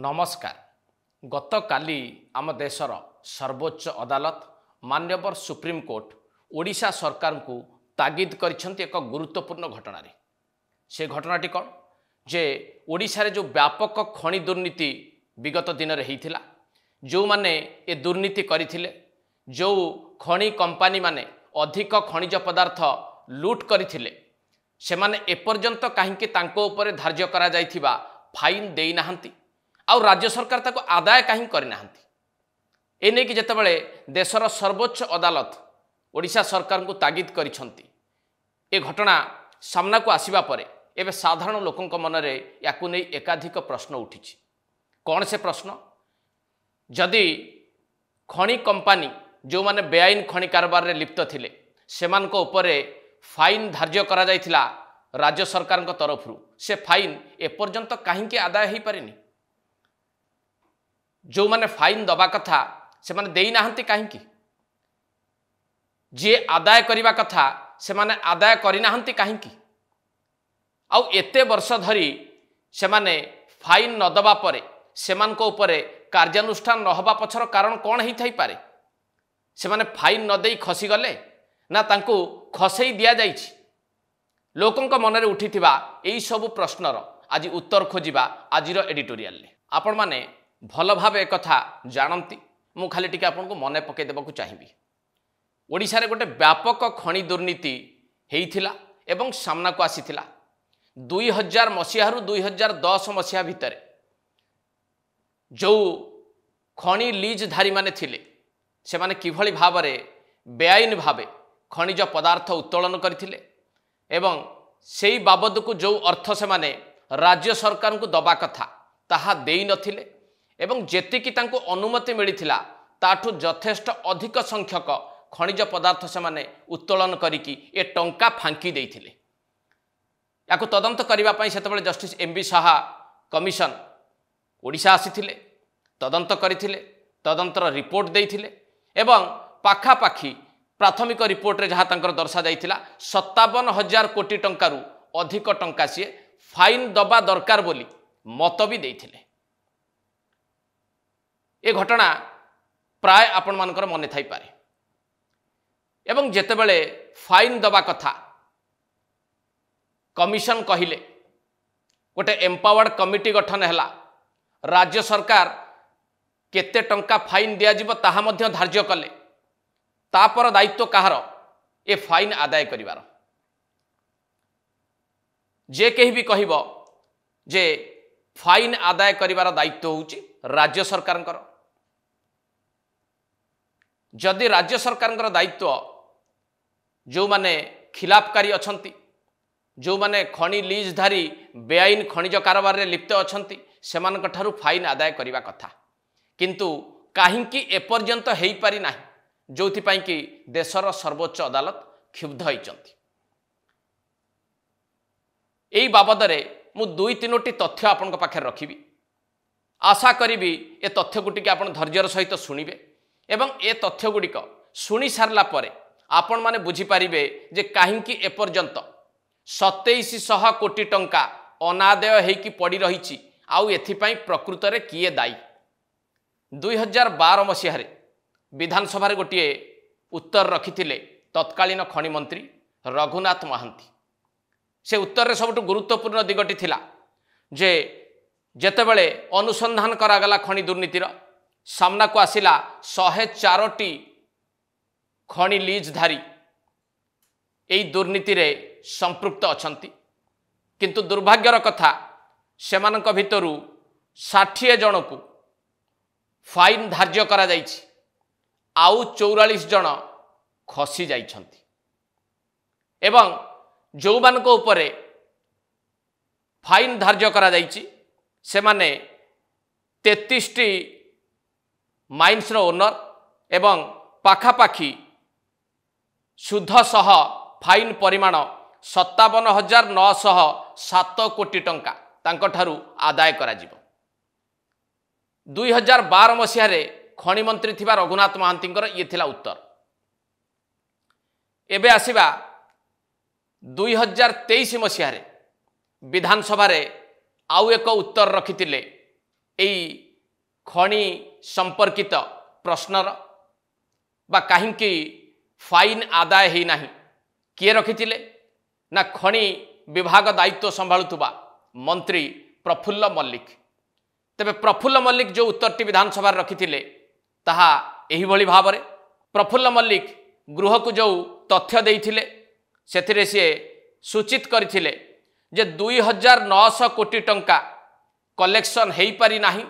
नमस्कार। गतकाली आम देशर सर्वोच्च अदालत माननीय सुप्रीम कोर्ट ओडिशा सरकार को तागिद करिसेंती एक गुरुत्वपूर्ण घटना से घटनाटी कौन जे ओडिशा रे जो व्यापक खनि दुर्नीति विगत दिन में होता जो माने ए दुर्नीति करथिले जो खनि कंपनी माने अधिक खनिज पदार्थ लूट करथिले से माने एपर्यंत कहीं तांको ऊपर धार्य करा जाइथिबा फाइन देई नाहंती आउ राज्य सरकार ताको आदाय कहीं करना एने कि जेतेबेले देशर सर्वोच्च अदालत ओडिशा सरकार को तागिद करिसंती ए घटना सामना को आसीबा परे एबे साधारण लोकंक मनरे याकु नै एकाधिक प्रश्न उठिछि। कौन से प्रश्न? जदि खनि कंपनी जो माने बेआईन खनि कारोबार रे लिप्त थिले सेमानक उपरे फाइन धार्य करा जाइथिला राज्य सरकार तरफ से फाइन एपर्यंत कहीं आदाय हो पारेनी। जो माने फाइन दबा कथा से माने देई नाहंती कहीं जे आदाय करिबा कथा से माने आदाय करि नाहंती कहीं आउ एते वर्ष धरी से माने फाइन न दबा परे सेमानक उपरे कार्यानुष्ठान न हबा पछर कारण कौन ही थाई पारे? से माने फाइन न देई खसी गले ना तांको खसई दिया जाइछि? लोकंक मनरे उठिथिबा एई सब प्रश्नर आज उत्तर खोजिबा आजिर एडिटोरियल ले। आपण माने भल भाव एक कथा जानती मु खाली टिके आपन को मने पके देबा चाहिए। ओडिशा रे गोटे व्यापक खनि दुर्नीति हेइथिला एवं सामना को आसीथिला 2000 मसीहा 2010 मसीहा भितर जो खनि लीज धारी माने थिले से माने किभली भाबरे बेआईन भावे खनिज पदार्थ उत्तोलन करथिले एवं सेई बाबद को जो अर्थ से माने राज्य सरकार को दबा कथा ताहा देई नथिले एवं जेतिकी तांको अनुमति मिलिथिला ताठू यथेष्ट अधिक संख्यक खनिज पदार्थ से माने उत्तोलन करिकी ए टंका फांकी देइथिले। याकु तदंत करिबा पई सेतबेले justice MB Saha commission Odisha आसीथिले तदंत करिथिले तदंतर रिपोर्ट देइथिले एवं पाखापाखी प्राथमिक रिपोर्ट रे जहाँ तांकर दर्शा जाइथिला 57,000 कोटी टंकारु अधिक टंका सी फाइन दबा दरकार बोली मत भी देइथिले। ए घटना प्राय आपण मानकर मने थाई पारे एवं जेतेबेले फाइन दबा कथा कमिशन कहिले गोटे एम्पावर्ड कमिटी गठन हैला राज्य सरकार केते टंका फाइन दिया जिवो ताहा मध्य धार्य कले तापर दायित्व कहार ए फाइन आदाय करिवार। जे कहीं भी कहब जे फाइन आदाय करिवार दायित्व होउची राज्य सरकार। जदि राज्य सरकार दायित्व जो माने खिलाफकारी अछंती जो माने खनि लीजधारी बेआईन खनिज कारोबार रे लिप्त अछंती सेमानक ठारू फाइन आदाय करिवा कथा किंतु काहींकी एपर्यंत हेई पारि नाही जोथि पई कि देशर सर्वोच्च अदालत क्षुब्ध होइचंती। एई बाबद रे मु 2-3टी तथ्य आपन पाखे रखिबी आशा करिबी ए तथ्य गुटिक आपन धैर्यर सहित सुनिबे एवं ए तथ्य गुडिक सुनी सारला परे आपण माने बुझी पारिबे जे काहींकी एपर्यंत 2700 कोटी टंका अनादेय हेकी पड़ी रहिछि आउ एथिपाई प्रकृत रे किए दायी। 2012 मसीह विधानसभा गोटे उत्तर रखिथिले तत्कालीन खनि मंत्री रघुनाथ महांती। से उत्तर रे सबटु गुरुत्वपूर्ण दिगटी थिला जे जेतेबेले अनुसंधान करागला खनि दुर्नीतिर सामना को आसिला 104टी खनि लीजधारी एई दुर्नीति रे संपृक्त अछंती किंतु दुर्भाग्यर कथा सेमानक भितरु 60 जन को फाइन धार्य करा जाइछि आउ 44 जन खसी जाइछंती एवं जो मानक उपरे फाइन धार्य करा जाइछि से माने 33टी माइन्स रो ओनर एवं पाखापाखी शुद्ध सह फाइन परिमाण 57,907 कोटी टंका तांको ठारू आदाय करा जिवो। 2012 मसीह खनि मंत्री थिबा रघुनाथ महांतींकर ये थिला उत्तर। एबे आसीबा 2023 मसीह विधानसभा आउ एक उत्तर रखिथिले एई खणी संपर्कित प्रश्नर बा कहीं फाइन आदाय है ना किए रखिथिले ना खणी विभाग दायित्व संभाळुवा मंत्री प्रफुल्ल मल्लिक। तेबे प्रफुल्ल मल्लिक जो उत्तरटी विधानसभा रखिथिले ताहा एही भली भाबरे प्रफुल्ल मल्लिक गृह को जो तथ्य देइथिले सेथिरे से सूचित करथिले जे 2900 कोटी टंका कलेक्शन हेई पारि नाही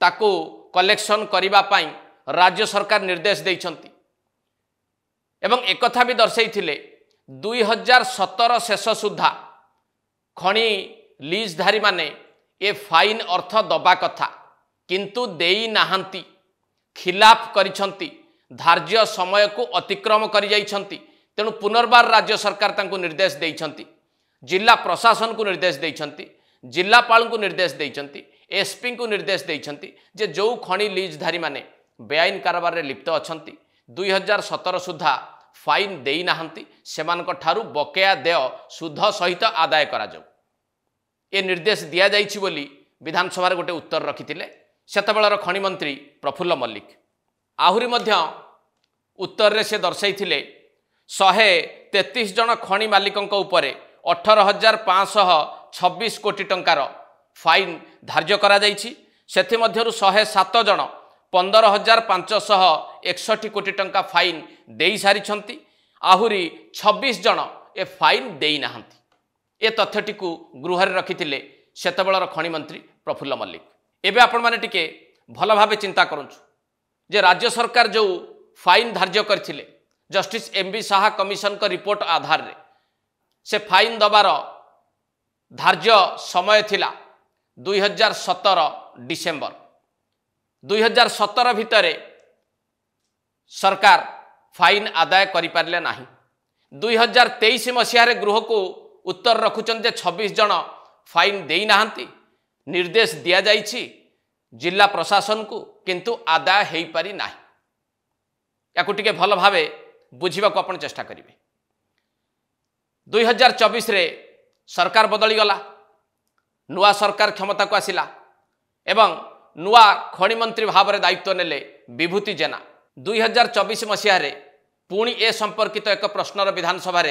ताकू कलेक्शन करिबा पाई राज्य सरकार निर्देश देइछंती एवं एकथा भी दर्शाइथिले 2017 शेष सुधा खणी लीजधारी माने ए फाइन अर्थ दबा कथा किंतु देई नाहंती खिलाफ करिछंती धार्य समय को अतिक्रम करि जाइछंती। तेणु पुनर्बार राज्य सरकार तांको निर्देश देइछंती जिला प्रशासन को निर्देश देइछंती जिलापाल को निर्देश देइछंती एसपी को निर्देश देइछंती जे जो खणी लीजधारी माने बेआईन कारोबार रे लिप्त अछंती 2017 सुधा फाइन देई नाहंती सेमानक ठारू बकेया देय सुध सहित आदाय करा जाऊ ए निर्देश दिया जाइछि बोली विधानसभा गोटे उत्तर रखिथिले सेतबेलर खणी मंत्री प्रफुल्ल मल्लिक। आहुरी मध्य उत्तर रे से दर्शाइथिले 133 जन खणी मालिकंक उपरे 18,526 कोटी टंकार फाइन धार्य करा जाइछि सेथि मध्यरु 107 जन 15,561 कोटी टंका फाइन देई सारिछंती आहुरी 26 जन ए फाइन देई नाहंती। ए तथ्यटी को गृह रखिथिले सेतबेलर खणी मंत्री प्रफुल्ल मल्लिक। एबे आपण माने टिके भल भाबे चिंता करंछु जे राज्य सरकार जो फाइन धार्य करथिले जस्टिस एमबी साहा कमिशन का रिपोर्ट आधार रे से फाइन दबार धार्य समय थिला 2017 डिसेम्बर 2017 भितरे सरकार फाइन आदाय करि पारले नाही। 2023 मसीह गृह को उत्तर रखुचन 26 जन फाइन देई नाहंती निर्देश दिया जाइछि जिला प्रशासन को किंतु आदाय हेई पारि नाही। याकु टिके भल भावे बुझिबा को आपण चेष्टा करिवे। 2024 रे सरकार बदली गला नुआ सरकार क्षमता को आसिला एवं नुआ खणी मंत्री भाव में दायित्व नेले विभूति जेना। 2024 मसीह पुणी ए संपर्कित एक प्रश्नर विधानसभा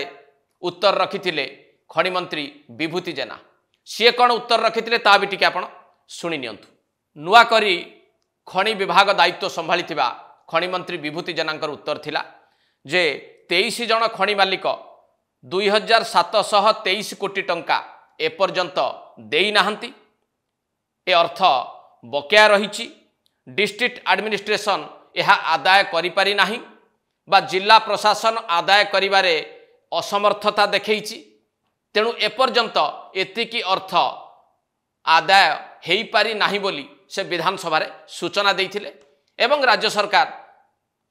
उत्तर रखिथिले खणी मंत्री विभूति जेना। सी कौन उत्तर रखिथिले ता भी टिके आपण सुनि नियंतु। नुआ करी खणी विभाग दायित्व संभाली खणी मंत्री विभूति जेनांकर उत्तर थिला जे 23 जन खणी मालिक 2,723 कोटी टंका एपर्यंत देई नाहंती ए अर्थ बकेया रही डिस्ट्रिक्ट एडमिनिस्ट्रेशन यह आदाय करि पारि नाही बा जिला प्रशासन आदाय करिबारे असमर्थता देखैछि। तेणु एपर्यंत एतिकी अर्थ आदाय हेई पारि नाही बोली से विधानसभा सूचना देइथिले एवं राज्य सरकार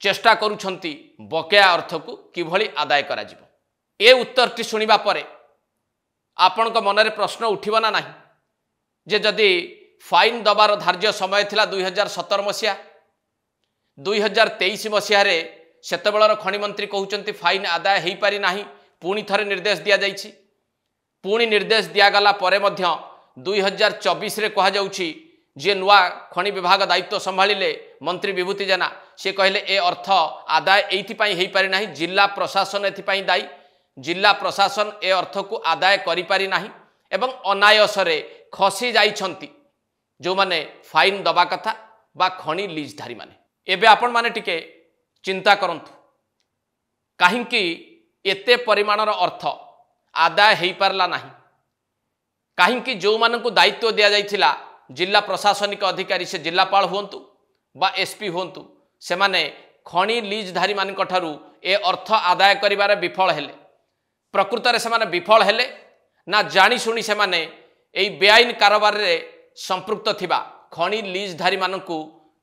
चेष्टा करुछंती बकेया अर्थ को किभली आदाय करा जिवो। ए उत्तरटी सुनिबा परे आपनक मनरे प्रश्न उठिबो ना नाही जे जदि फाइन दबार धार्य समय थिला 2017 मसीहा 2023 मसीह सेतबेलर खणी मंत्री कहउचंती फाइन आदाय हेई पारि नाही पुणी थरे निर्देश दिया जाइछि। पुणी निर्देश दियागला परे मध्य 2024 रे कहा जाउछि जे नुआ खणी विभाग दायित्व संभाळिले मंत्री विभूति जेना से कहले ए अर्थ आदाय एथि पई हेई पारि नाही जिला प्रशासन एथि पई दायी जिला प्रशासन ए अर्थ को आदाय करि पारि नाही एवं अनायसरे खसी जाइछंती जो माने फाइन दबा कथा बा खणी लीजधारी माने। एबे आपण माने टिके चिंता करंतु काहींकि एते परिमाणर अर्थ आदाय हेई पारला नाही काहींकि जो मानकु दायित्व दिया जाइथिला जिला प्रशासनिक अधिकारी से जिलापाल हुंतु बा एसपी हुंतु से माने खणी लीजधारी मानक ठारू ए अर्थ आदाय करिबारे विफल हेले प्रकृत रे से माने विफल हेले ना जानी सुनी से माने एई बेआईन कारोबार रे संपृक्त थिबा खणी लीजधारी मानकु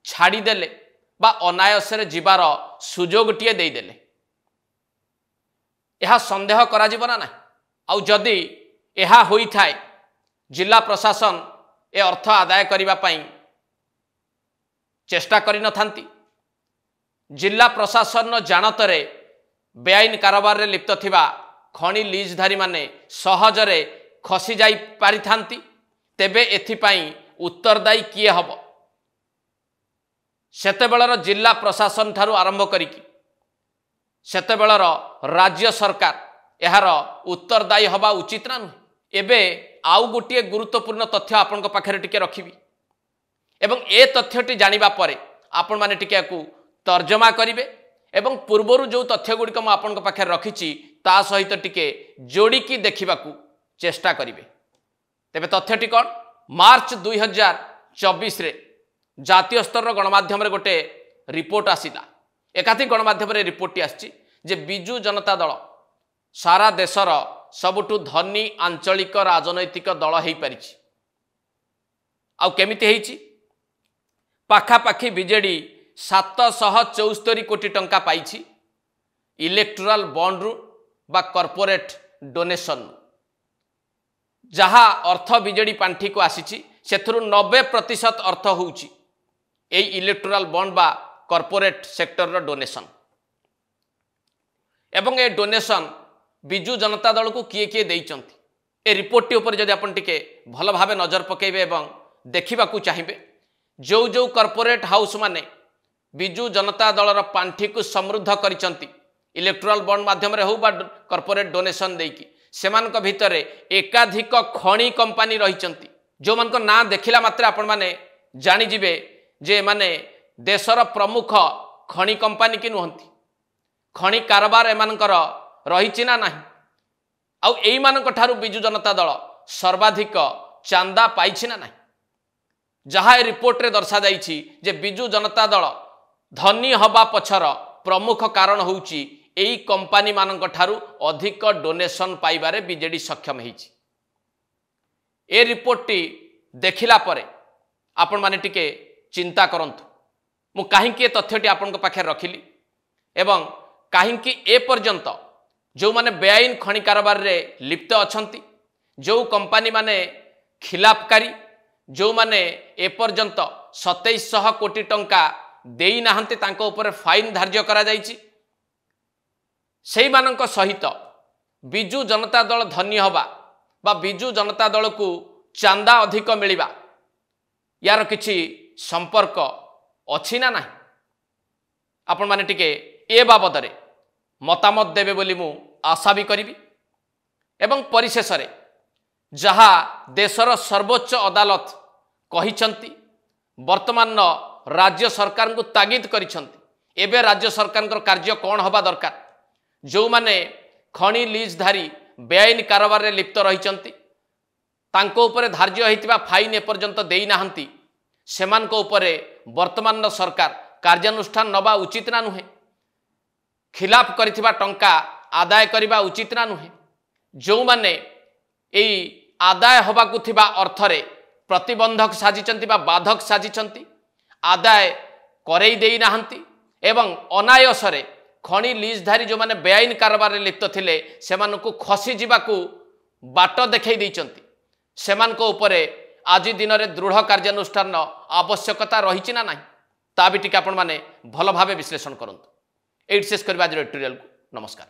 छाड़ी देले बा अनायसरे जीवार सुजोग टिए देई देले। यह संदेह करा जीवना ना आउ जदि यह होई थाए जिला प्रशासन ए अर्थ आदाय करिबा पई चेष्टा करि न थांती जिला प्रशासन जानतरे बेआईन कारोबार रे लिप्त थिबा खणी लीजधारी माने सहजरे खसी जाई पारि थांती तेबे एथि पई उत्तरदायी किए हबो सेतेबेलर जिला प्रशासन ठारू आरंभ करिकी सेतेबेलर राज्य सरकार यार उत्तरदायी हवा उचित ना नुहे। एबे आउ गोटे गुरुत्वपूर्ण तथ्य आपण पाखे टिके रखिबी एवं ए तथ्यटी जानिबा परे आपण माने टिके याकू तर्जमा करिवे एवं पूर्वरु जो तथ्य गुड़िक मु आपण पाखे रखिछि ता सहित टिके जोड़िकी देखिबाकू चेष्टा करिवे। तेबे तथ्यटी कौन? मार्च 2024 रे जातीय स्तर गणमाध्यम गोटे रिपोर्ट आसिला। एकाधिक गणमाध्यम रिपोर्टटी आछि जे बिजु जनता दल सारा देशर सबुठु धनी आंचलिक राजनैतिक दल हो पारि। आउ केमिति हेछि? पाखापाखि बीजेडी 774 कोटी टंका पाइछि इलेक्टोराल बॉन्ड रु बा कॉर्पोरेट डोनेशन जहा अर्थ बीजेडी पांठी को आसीछि सेथुरु 90% अर्थ होउछि एई इलेक्टोराल बॉन्ड बा कॉर्पोरेट सेक्टर रो डोनेशन। एवं ए डोनेशन बिजु जनता दल को किए किए देइचंती ए रिपोर्ट टी ऊपर जदि आपण टिके भल भाबे नजर पकेबे एवं देखिबाकू चाहिबे जो जो कॉर्पोरेट हाउस माने बिजु जनता दल रो पांठी को समृद्ध करिसंती इलेक्टोराल बॉन्ड माध्यम रे हो बा कॉर्पोरेट डोनेशन देकी सेमानक भितरे एकाधिक खणी कंपनी रहिचंती जो मानक ना देखिला मात्रे आपण माने जानि जिवे जे माने देशर प्रमुख खणी कंपनी कि नुहंती खणी कारबार एमानकर रहिछि ना नाही आउ एई मानक ठारू बिजु जनता दल सर्वाधिक चांदा पाइछि ना नाही। जहा ए रिपोर्ट रे दर्शा जाइछि जे बिजु जनता दल धनी हबा पछर प्रमुख कारण होउछि एई कंपनी मानक ठारू अधिक डोनेशन पाइबारे बीजेडी सक्षम हेछि। ए रिपोर्ट टी देखिला परे आपण माने टिके चिंता करंतु मु काहींकी तथ्यटी आपण पाखे रखिली एवं काहींकी ए पर्यंत जो माने बेआईन खणी कारबार रे लिप्त अछंती जो कंपनी माने खिलाफकारी जो माने ए पर्यंत 2700 कोटी टंका देई नाहंती तांको ऊपर फाइन धार्य करा जाइछि सेई मानक सहित बिजु जनता दल धनी हबा बा बिजु जनता दल को चांदा अधिक मिलिबा यार किछि संपर्क अछि ना नाही आपण माने टिके ए बाबदरे मतामत देबे बोली मु आशा भी करिवि। एवं परिशेष रे जहा देशर सर्वोच्च अदालत कहिसंती वर्तमान राज्य सरकार को तागिद करिसंती एबे राज्य सरकार कार्य कौन हबा दरकार जो माने खणी लीजधारी बेआईन कारोबार रे लिप्त रहिसंती तांको उपरे धार्य होइतिबा फाइन एपर्यंत देई नाहंती सेमानको उपरे वर्तमान सरकार कार्यानुष्ठान नबा उचित ना नुहे खिलाफ करिथिबा टंका आदाय करिबा उचित ना नुहे जो माने एई आदाय हबाकु थिबा अर्थरे प्रतिबंधक साजिचंती बा बाधक साजिचंती आदाय करई देई नाहंती एवं अनायसरे खणी लीजधारी जो माने बेआईन कारोबार रे लिप्त थिले सेमानकु खसी जिबाकू बाट देखै दैचंती सेमानको उपरे आज दिन में दृढ़ कार्यानुष्ठान आवश्यकता रही ना नहीं ता भी टिके आपण माने भल भावे विश्लेषण करंतु। एट शेष करबा आज एडिटोरियल को नमस्कार।